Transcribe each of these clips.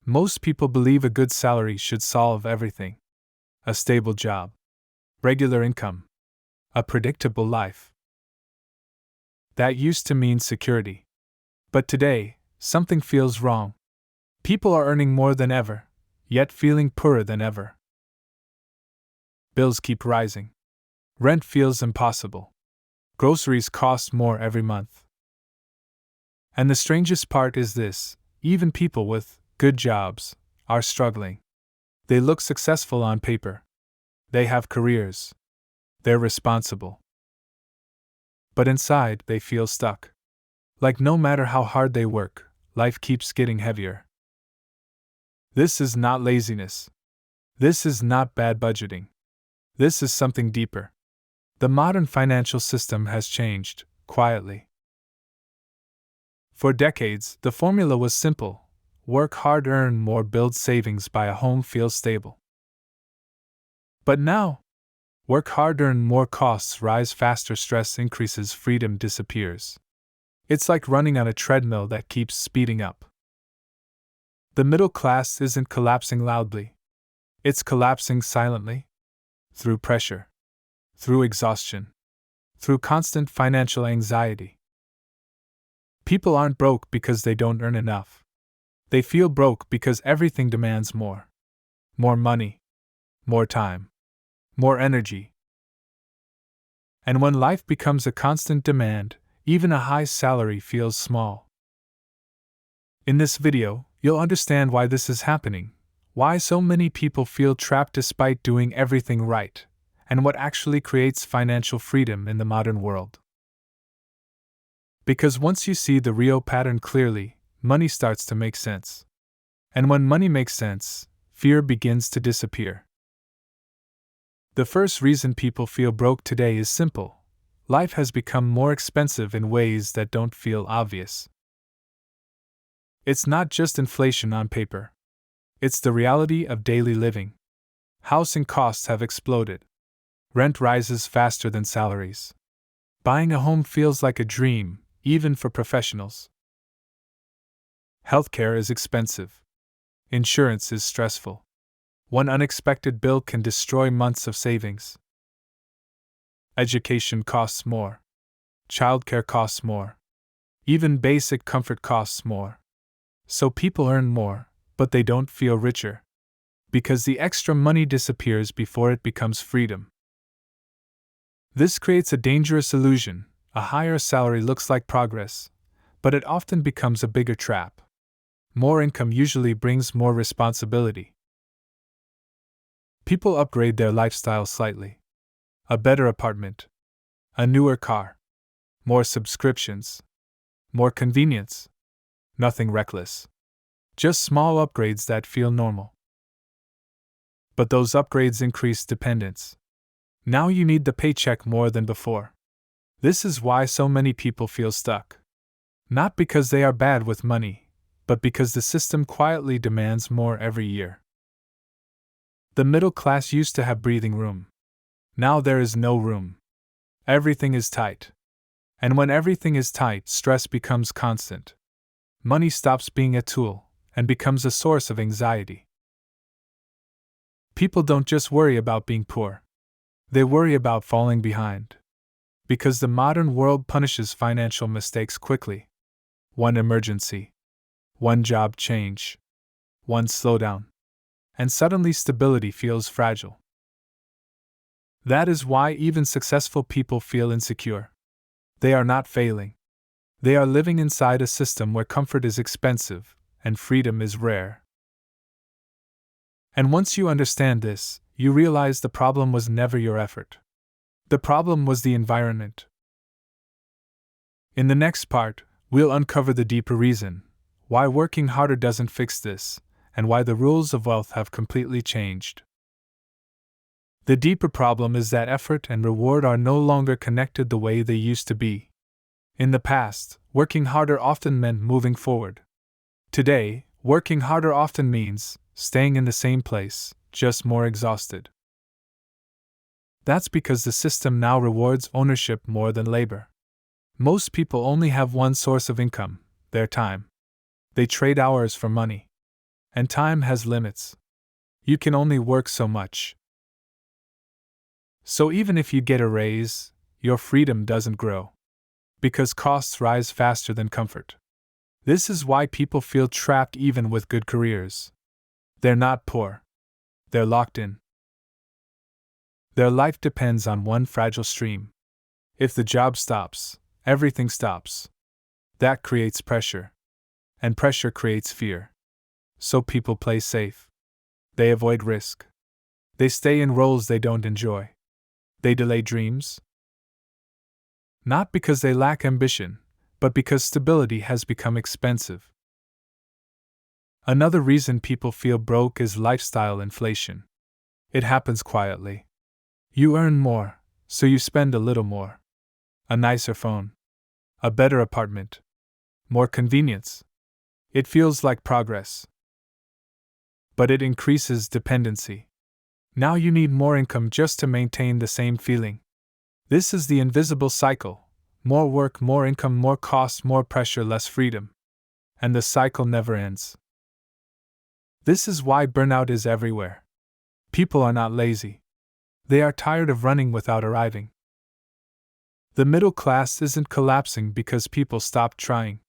Most people believe a good salary should solve everything. A stable job, regular income, a predictable life. That used to mean security. But today, something feels wrong. People are earning more than ever, yet feeling poorer than ever. Bills keep rising. Rent feels impossible. Groceries cost more every month. And the strangest part is this: even people with good jobs are struggling. They look successful on paper. They have careers. They're responsible. But inside, they feel stuck. Like no matter how hard they work, life keeps getting heavier. This is not laziness. This is not bad budgeting. This is something deeper. The modern financial system has changed, quietly. For decades, the formula was simple: work hard, earn more, build savings, buy a home, feel stable. But now, work hard, earn more, costs rise faster, stress increases, freedom disappears. It's like running on a treadmill that keeps speeding up. The middle class isn't collapsing loudly. It's collapsing silently. Through pressure. Through exhaustion. Through constant financial anxiety. People aren't broke because they don't earn enough. They feel broke because everything demands more. More money. More time. More energy. And when life becomes a constant demand, even a high salary feels small. In this video, you'll understand why this is happening, why so many people feel trapped despite doing everything right, and what actually creates financial freedom in the modern world. Because once you see the real pattern clearly, money starts to make sense. And when money makes sense, fear begins to disappear. The first reason people feel broke today is simple: life has become more expensive in ways that don't feel obvious. It's not just inflation on paper. It's the reality of daily living. Housing costs have exploded. Rent rises faster than salaries. Buying a home feels like a dream, even for professionals. Healthcare is expensive. Insurance is stressful. One unexpected bill can destroy months of savings. Education costs more. Childcare costs more. Even basic comfort costs more. So people earn more, but they don't feel richer. Because the extra money disappears before it becomes freedom. This creates a dangerous illusion: a higher salary looks like progress, but it often becomes a bigger trap. More income usually brings more responsibility. People upgrade their lifestyle slightly. A better apartment. A newer car. More subscriptions. More convenience. Nothing reckless. Just small upgrades that feel normal. But those upgrades increase dependence. Now you need the paycheck more than before. This is why so many people feel stuck. Not because they are bad with money, but because the system quietly demands more every year. The middle class used to have breathing room. Now there is no room. Everything is tight. And when everything is tight, stress becomes constant. Money stops being a tool and becomes a source of anxiety. People don't just worry about being poor. They worry about falling behind. Because the modern world punishes financial mistakes quickly. One emergency. One job change. One slowdown. And suddenly stability feels fragile. That is why even successful people feel insecure. They are not failing. They are living inside a system where comfort is expensive and freedom is rare. And once you understand this, you realize the problem was never your effort. The problem was the environment. In the next part, we'll uncover the deeper reason: why working harder doesn't fix this, and why the rules of wealth have completely changed. The deeper problem is that effort and reward are no longer connected the way they used to be. In the past, working harder often meant moving forward. Today, working harder often means staying in the same place, just more exhausted. That's because the system now rewards ownership more than labor. Most people only have one source of income: their time. They trade hours for money. And time has limits. You can only work so much. So even if you get a raise, your freedom doesn't grow. Because costs rise faster than comfort. This is why people feel trapped even with good careers. They're not poor. They're locked in. Their life depends on one fragile stream. If the job stops, everything stops. That creates pressure. And pressure creates fear. So people play safe. They avoid risk. They stay in roles they don't enjoy. They delay dreams. Not because they lack ambition, but because stability has become expensive. Another reason people feel broke is lifestyle inflation. It happens quietly. You earn more, so you spend a little more. A nicer phone. A better apartment. More convenience. It feels like progress. But it increases dependency. Now you need more income just to maintain the same feeling. This is the invisible cycle. More work, more income, more costs, more pressure, less freedom. And the cycle never ends. This is why burnout is everywhere. People are not lazy. They are tired of running without arriving. The middle class isn't collapsing because people stopped trying.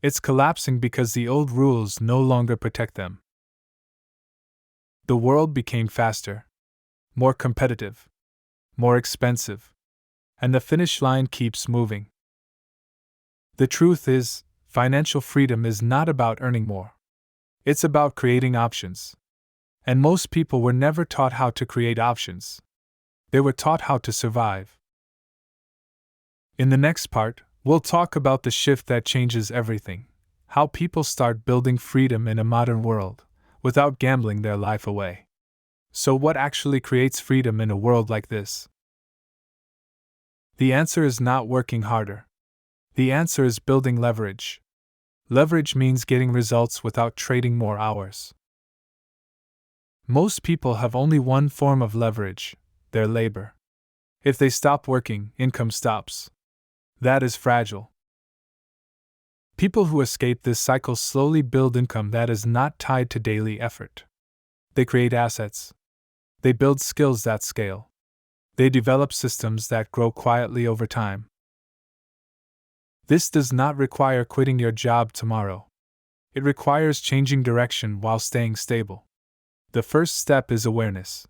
It's collapsing because the old rules no longer protect them. The world became faster, more competitive, more expensive, and the finish line keeps moving. The truth is, financial freedom is not about earning more. It's about creating options. And most people were never taught how to create options. They were taught how to survive. In the next part, we'll talk about the shift that changes everything, how people start building freedom in a modern world, without gambling their life away. So what actually creates freedom in a world like this? The answer is not working harder. The answer is building leverage. Leverage means getting results without trading more hours. Most people have only one form of leverage, their labor. If they stop working, income stops. That is fragile. People who escape this cycle slowly build income that is not tied to daily effort. They create assets. They build skills that scale. They develop systems that grow quietly over time. This does not require quitting your job tomorrow. It requires changing direction while staying stable. The first step is awareness.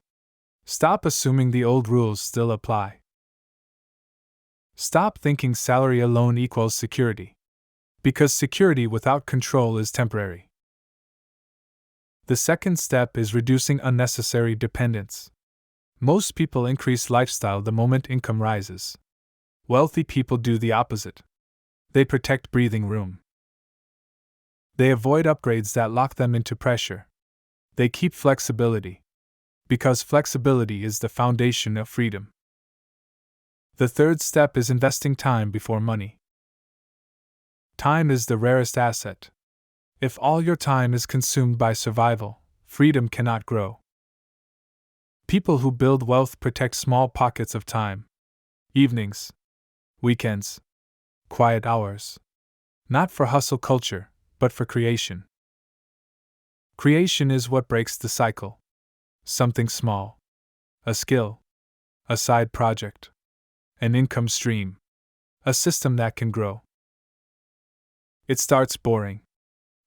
Stop assuming the old rules still apply. Stop thinking salary alone equals security. Because security without control is temporary. The second step is reducing unnecessary dependence. Most people increase lifestyle the moment income rises. Wealthy people do the opposite. They protect breathing room. They avoid upgrades that lock them into pressure. They keep flexibility. Because flexibility is the foundation of freedom. The third step is investing time before money. Time is the rarest asset. If all your time is consumed by survival, freedom cannot grow. People who build wealth protect small pockets of time. Evenings. Weekends. Quiet hours. Not for hustle culture, but for creation. Creation is what breaks the cycle. Something small. A skill. A side project. An income stream. A system that can grow. It starts boring.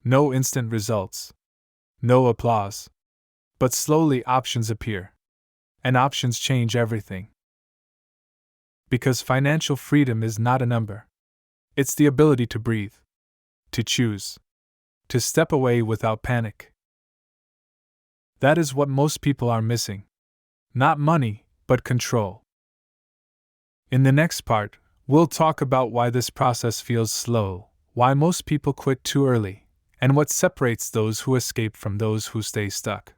No instant results. No applause. But slowly options appear. And options change everything. Because financial freedom is not a number. It's the ability to breathe. To choose. To step away without panic. That is what most people are missing. Not money, but control. In the next part, we'll talk about why this process feels slow, why most people quit too early, and what separates those who escape from those who stay stuck.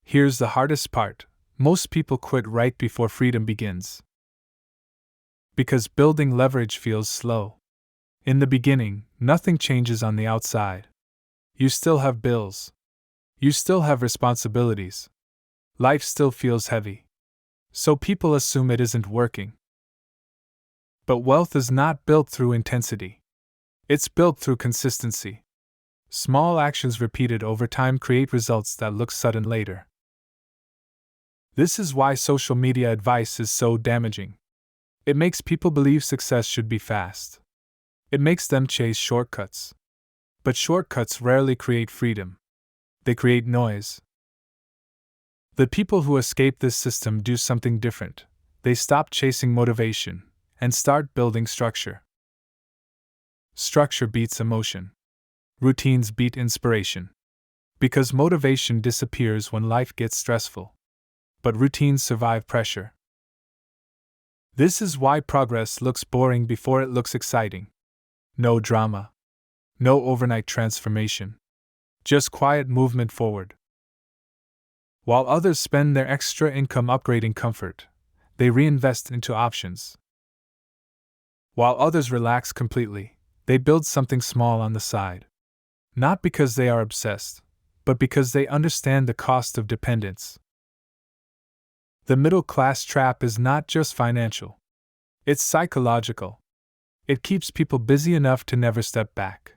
Here's the hardest part: most people quit right before freedom begins. Because building leverage feels slow. In the beginning, nothing changes on the outside. You still have bills. You still have responsibilities. Life still feels heavy. So people assume it isn't working. But wealth is not built through intensity. It's built through consistency. Small actions repeated over time create results that look sudden later. This is why social media advice is so damaging. It makes people believe success should be fast. It makes them chase shortcuts. But shortcuts rarely create freedom. They create noise. The people who escape this system do something different. They stop chasing motivation and start building structure. Structure beats emotion. Routines beat inspiration. Because motivation disappears when life gets stressful. But routines survive pressure. This is why progress looks boring before it looks exciting. No drama. No overnight transformation. Just quiet movement forward. While others spend their extra income upgrading comfort, they reinvest into options. While others relax completely, they build something small on the side. Not because they are obsessed, but because they understand the cost of dependence. The middle class trap is not just financial. It's psychological. It keeps people busy enough to never step back.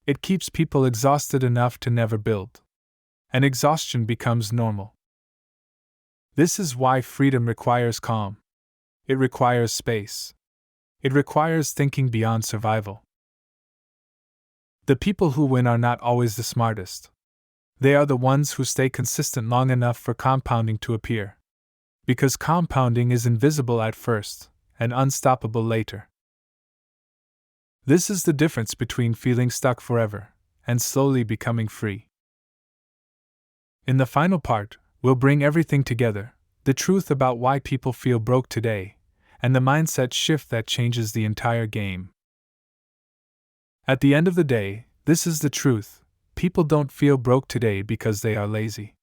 It keeps people exhausted enough to never build. And exhaustion becomes normal. This is why freedom requires calm. It requires space. It requires thinking beyond survival. The people who win are not always the smartest. They are the ones who stay consistent long enough for compounding to appear. Because compounding is invisible at first and unstoppable later. This is the difference between feeling stuck forever and slowly becoming free. In the final part, we'll bring everything together, the truth about why people feel broke today, and the mindset shift that changes the entire game. At the end of the day, this is the truth. People don't feel broke today because they are lazy.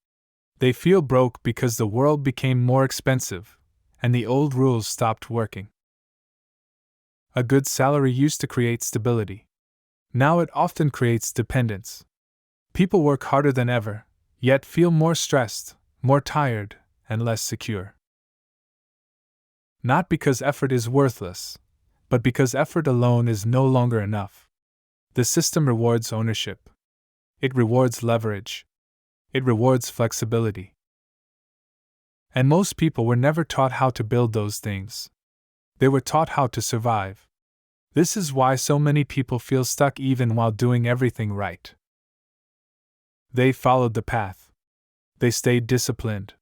They feel broke because the world became more expensive, and the old rules stopped working. A good salary used to create stability. Now it often creates dependence. People work harder than ever, yet feel more stressed, more tired, and less secure. Not because effort is worthless, but because effort alone is no longer enough. The system rewards ownership. It rewards leverage. It rewards flexibility. And most people were never taught how to build those things. They were taught how to survive. This is why so many people feel stuck even while doing everything right. They followed the path. They stayed disciplined.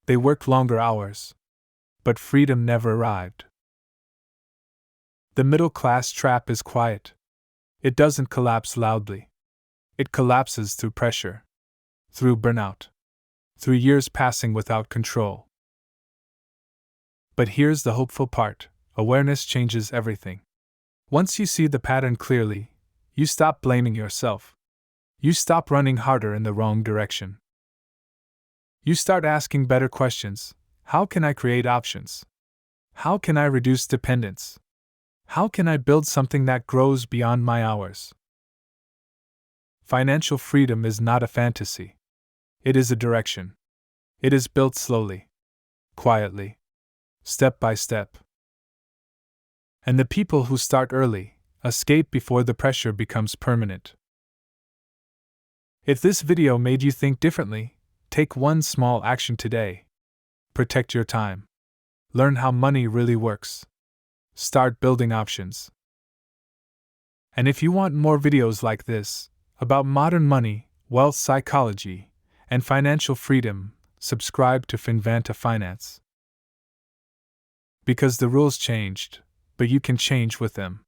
They worked longer hours. But freedom never arrived. The middle class trap is quiet. It doesn't collapse loudly. It collapses through pressure. Through burnout. Through years passing without control. But here's the hopeful part: awareness changes everything. Once you see the pattern clearly, you stop blaming yourself. You stop running harder in the wrong direction. You start asking better questions. How can I create options? How can I reduce dependence? How can I build something that grows beyond my hours? Financial freedom is not a fantasy. It is a direction. It is built slowly, quietly, step by step. And the people who start early escape before the pressure becomes permanent. If this video made you think differently, take one small action today. Protect your time. Learn how money really works. Start building options. And if you want more videos like this, about modern money, wealth psychology, and financial freedom, subscribe to Finvanta Finance. Because the rules changed, but you can change with them.